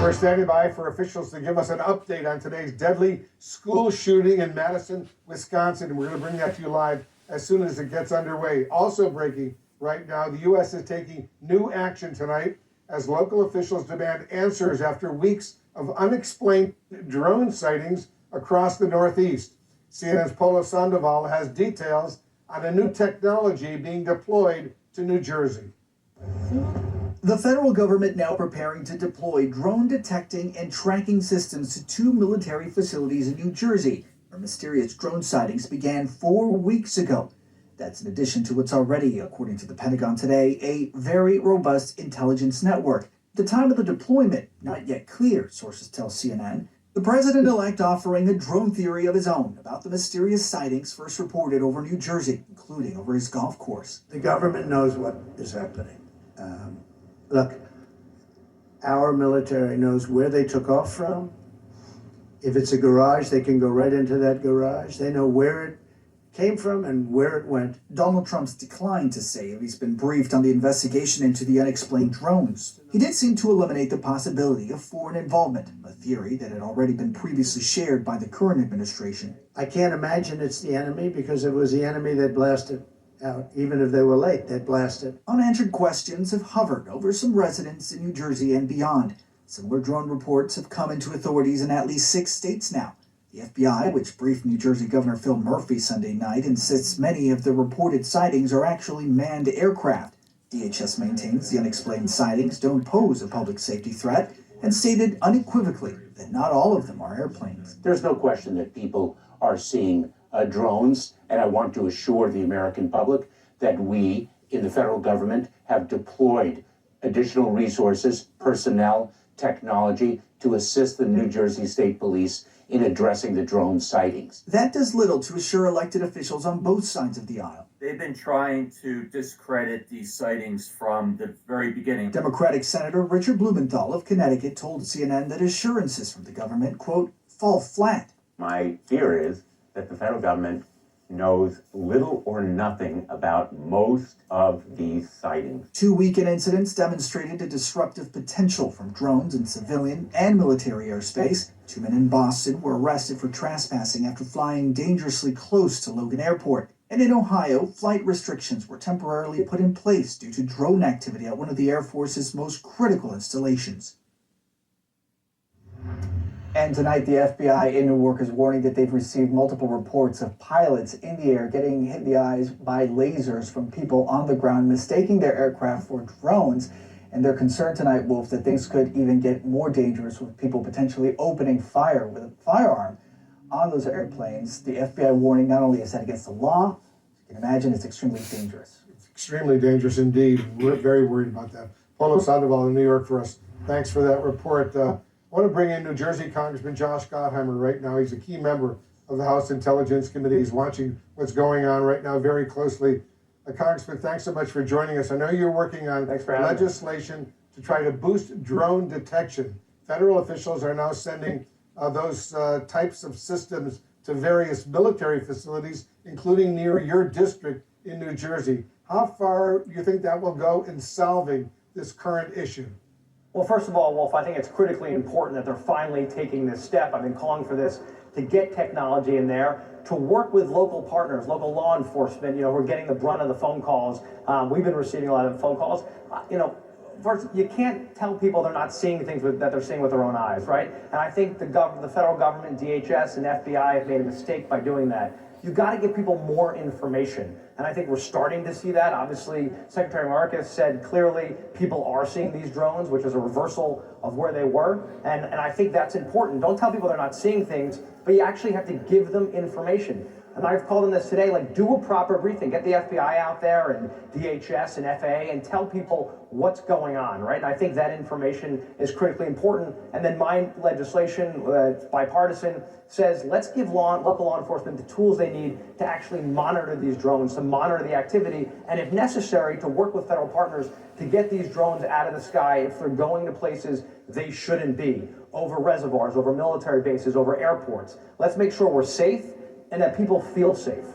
We're standing by for officials to give us an update on today's deadly school shooting in Madison, Wisconsin. And we're going to bring that to you live as soon as it gets underway. Also breaking right now, the U.S. is taking new action tonight as local officials demand answers after weeks of unexplained drone sightings across the Northeast. CNN's Polo Sandoval has details on a new technology being deployed to New Jersey. The federal government now preparing to deploy drone detecting and tracking systems to two military facilities in New Jersey, where mysterious drone sightings began 4 weeks ago. That's in addition to what's already, according to the Pentagon today, a very robust intelligence network. At the time of the deployment, not yet clear, sources tell CNN. The president-elect offering a drone theory of his own about the mysterious sightings first reported over New Jersey, including over his golf course. The government knows what is happening. Look, our military knows where they took off from. If it's a garage, they can go right into that garage. They know where it came from and where it went. Donald Trump's declined to say if he's been briefed on the investigation into the unexplained drones. He did seem to eliminate the possibility of foreign involvement, a theory that had already been previously shared by the current administration. I can't imagine it's the enemy because it was the enemy that blasted out. Even if they were late, they'd blasted. Unanswered questions have hovered over some residents in New Jersey and beyond. Similar drone reports have come into authorities in at least 6 states now. The FBI, which briefed New Jersey Governor Phil Murphy Sunday night, insists many of the reported sightings are actually manned aircraft. DHS maintains the unexplained sightings don't pose a public safety threat and stated unequivocally that not all of them are airplanes. There's no question that people are seeing drones, and I want to assure the American public that we in the federal government have deployed additional resources, personnel, technology to assist the New Jersey State Police in addressing the drone sightings. That does little to assure elected officials on both sides of the aisle. They've been trying to discredit these sightings from the very beginning. Democratic Senator Richard Blumenthal of Connecticut told CNN that assurances from the government, quote, fall flat. My fear is that the federal government knows little or nothing about most of these sightings. 2 weekend incidents demonstrated a disruptive potential from drones in civilian and military airspace. 2 men in Boston were arrested for trespassing after flying dangerously close to Logan Airport. And in Ohio, flight restrictions were temporarily put in place due to drone activity at one of the Air Force's most critical installations. And tonight, the FBI in Newark is warning that they've received multiple reports of pilots in the air getting hit in the eyes by lasers from people on the ground, mistaking their aircraft for drones. And they're concerned tonight, Wolf, that things could even get more dangerous with people potentially opening fire with a firearm on those airplanes. The FBI warning not only is that against the law, you can imagine it's extremely dangerous. It's extremely dangerous indeed. We're very worried about that. Polo Sandoval in New York for us. Thanks for that report. I want to bring in New Jersey Congressman Josh Gottheimer right now. He's a key member of the House Intelligence Committee. He's watching what's going on right now very closely. Congressman, thanks so much for joining us. I know you're working on legislation to try to boost drone detection. Federal officials are now sending those types of systems to various military facilities, including near your district in New Jersey. How far do you think that will go in solving this current issue? Well, first of all, Wolf, I think it's critically important that they're finally taking this step. I've been calling for this to get technology in there, to work with local partners, local law enforcement, who are getting the brunt of the phone calls. We've been receiving a lot of phone calls. First, you can't tell people they're not seeing things that they're seeing with their own eyes, right? And I think the federal government, DHS and FBI have made a mistake by doing that. You've got to give people more information. And I think we're starting to see that. Obviously, Secretary Marcus said clearly people are seeing these drones, which is a reversal of where they were. And I think that's important. Don't tell people they're not seeing things, but you actually have to give them information. And I've called on this today, do a proper briefing. Get the FBI out there and DHS and FAA and tell people what's going on, right? And I think that information is critically important. And then my legislation, bipartisan, says let's give local law enforcement the tools they need to actually monitor these drones, to monitor the activity, and if necessary, to work with federal partners to get these drones out of the sky if they're going to places they shouldn't be, over reservoirs, over military bases, over airports. Let's make sure we're safe and that people feel safe.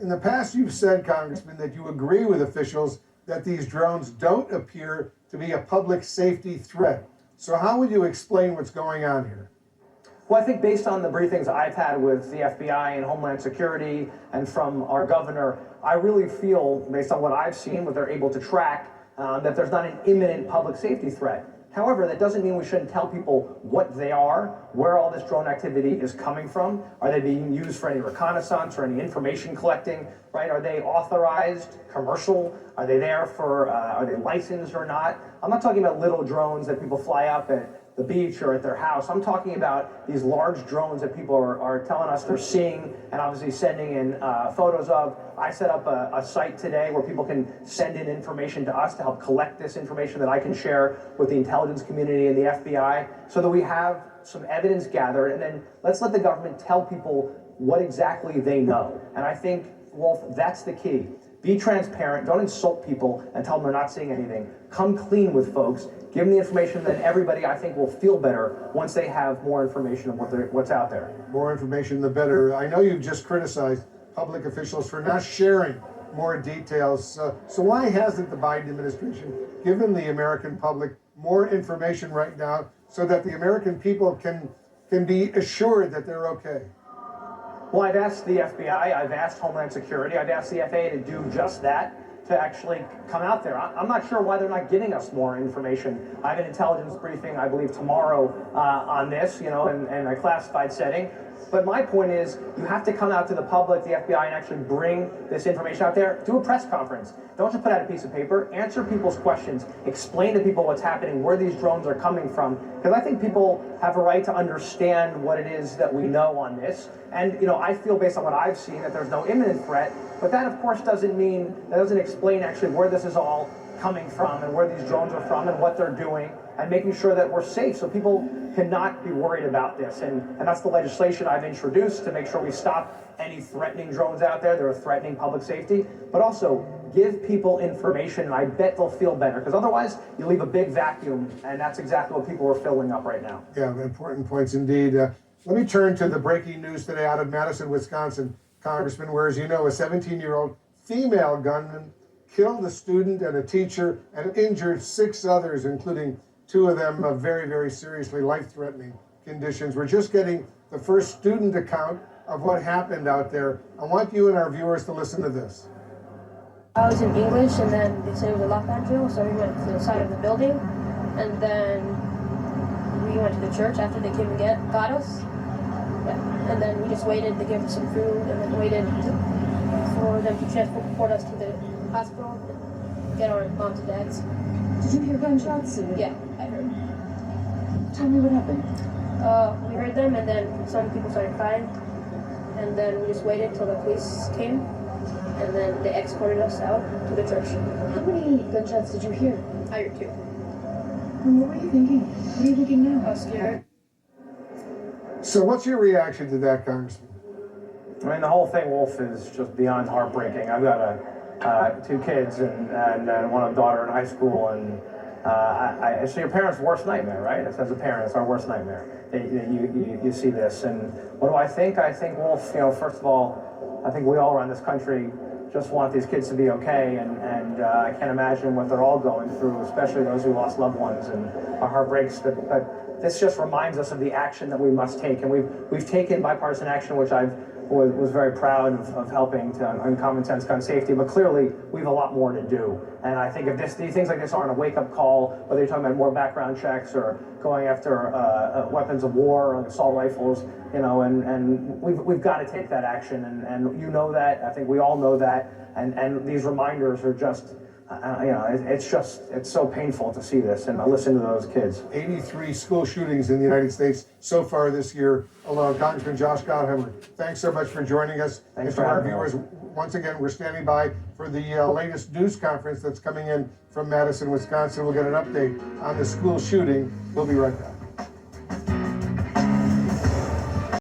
In the past, you've said, Congressman, that you agree with officials that these drones don't appear to be a public safety threat. So how would you explain what's going on here? Well, I think based on the briefings I've had with the FBI and Homeland Security and from our governor, I really feel, based on what I've seen, what they're able to track, that there's not an imminent public safety threat. However, that doesn't mean we shouldn't tell people what they are, where all this drone activity is coming from. Are they being used for any reconnaissance or any information collecting, right? Are they authorized, commercial? Are they there for, are they licensed or not? I'm not talking about little drones that people fly up at the beach or at their house. I'm talking about these large drones that people are telling us they're seeing and obviously sending in photos of. I set up a site today where people can send in information to us to help collect this information that I can share with the intelligence community and the FBI so that we have some evidence gathered, and then let's let the government tell people what exactly they know. And I think, Wolf, that's the key. Be transparent, don't insult people and tell them they're not seeing anything. Come clean with folks, give them the information, then everybody, I think, will feel better once they have more information of what's out there. More information, the better. I know you've just criticized public officials for not sharing more details. So why hasn't the Biden administration given the American public more information right now so that the American people can be assured that they're okay? Well, I've asked the FBI, I've asked Homeland Security, I've asked the FAA to do just that, to actually come out there. I'm not sure why they're not giving us more information. I have an intelligence briefing, I believe, tomorrow on this, you know, in a classified setting. But my point is, you have to come out to the public, the FBI, and actually bring this information out there. Do a press conference. Don't just put out a piece of paper. Answer people's questions. Explain to people what's happening, where these drones are coming from. Because I think people have a right to understand what it is that we know on this. And, you know, I feel based on what I've seen that there's no imminent threat. But that, of course, doesn't explain actually where this is all coming from and where these drones are from and what they're doing and making sure that we're safe so people cannot be worried about this. And that's the legislation I've introduced to make sure we stop any threatening drones out there that are threatening public safety, but also give people information, and I bet they'll feel better, because otherwise you leave a big vacuum, and that's exactly what people are filling up right now. Yeah, important points indeed. Let me turn to the breaking news today out of Madison, Wisconsin, Congressman, where, as you know, a 17-year-old female gunman killed a student and a teacher and injured 6 others, including 2 of them very, very seriously life-threatening conditions. We're just getting the first student account of what happened out there. I want you and our viewers to listen to this. I was in English, and then they said it was a lockdown drill, so we went to the side of the building, and then we went to the church after they came and got us. Yeah. And then we just waited. They gave us some food, and then waited for them to transport us to the hospital and get our moms and dads. Did you hear gunshots? Yeah, I heard. Tell me what happened. We heard them, and then some people started crying, and then we just waited till the police came, and then they escorted us out to the church. How many gunshots did you hear? I heard 2. And what were you thinking? What are you thinking now? I was scared. So what's your reaction to that, Congressman? I mean, the whole thing, Wolf, is just beyond heartbreaking. I've got 2 kids and one daughter in high school, and it's your parents' worst nightmare, right? As a parent, it's our worst nightmare. You see this, and what do I think? I think, Wolf, you know, first of all, I think we all around this country just want these kids to be okay, and I can't imagine what they're all going through, especially those who lost loved ones, and our heart breaks. But this just reminds us of the action that we must take, and we've taken bipartisan action, which I was very proud of helping to on common sense gun safety, but clearly we have a lot more to do. And I think if these things like this aren't a wake-up call, whether you're talking about more background checks or going after weapons of war or assault rifles, you know, and we've got to take that action, and you know that, I think we all know that, and these reminders are just, you know, it's so painful to see this and listen to those kids. 83 school shootings in the United States so far this year alone. Congressman Josh Gottheimer, thanks so much for joining us. Thanks for for our having viewers. me. Once again, we're standing by for the latest news conference that's coming in from Madison, Wisconsin. We'll get an update on the school shooting. We'll be right back.